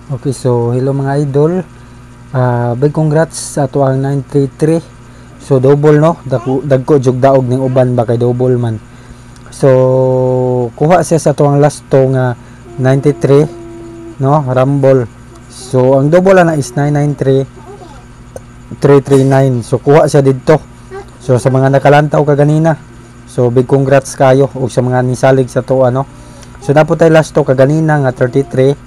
Okay, so hello mga idol. Big congrats sa ato ang 933. So double no, dagko jug daog ning uban ba kay double man. So kuha siya sa ato ang last to nga 93 no, rumble. So ang double na is 993 339. So kuha siya didto. So sa mga nakalantaw kaganina. So big congrats kayo ug sa mga nisalig sa to ano. So napo tay last to kaganina nga 33.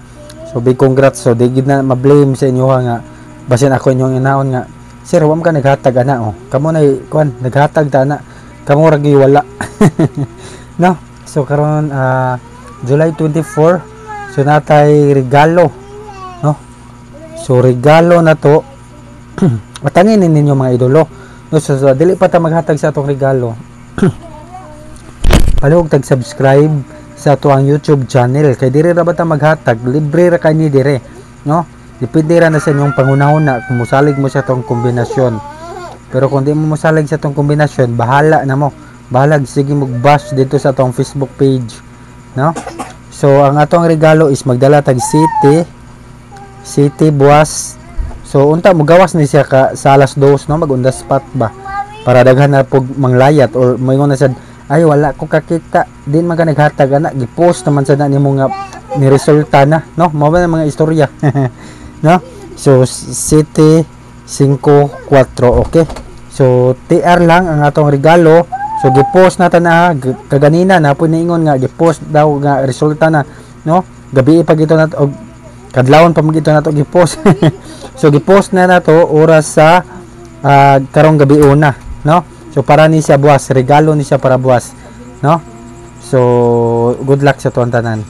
So big congrats. So di gid na ma-blame sa inyo nga basin ako inyong inaon nga sir wa man ka naghatag ana oh. Kamo na kuan naghatag ta ana. Kamo ra gyud wala. No. So karon July 24 so natay regalo no. So regalo na to matangin ninyo mga idolo. No, so dili pa ta maghatag sa atong regalo. Palihog tag subscribe sa ato ang YouTube channel kay dire ra ba ta maghatag, libre ra kani dire no. Depende ra na sa inyong pangunahuna kung mosalig mo sa tong kombinasyon, pero kung di mo mosalig sa tong kombinasyon bahala na mo, bahalag sige mag-bash dito sa atong Facebook page no. So ang atong regalo is magdala tag city buwas. So unta mo gawas ni siya ka sa alas 2 no, mag-on the spot ba para daghan na pug manglayat or moingon na sad ay wala ko kakita din man ka naghatag ana, gi-post naman sa nimo nga ni resulta na no, mao ba mga istorya. No, so city 54 okay. So TR lang ang atong regalo. So gi-post nata na kaganina na po niingon nga gi-post daw nga resulta na no, gabi pa gito nato og kadlawon pa magito nato gi-post. So gi-post na nato oras sa karong gabi una no. So para ni siya buwas, regalo ni siya para buwas no. So good luck sa tuwan tanan.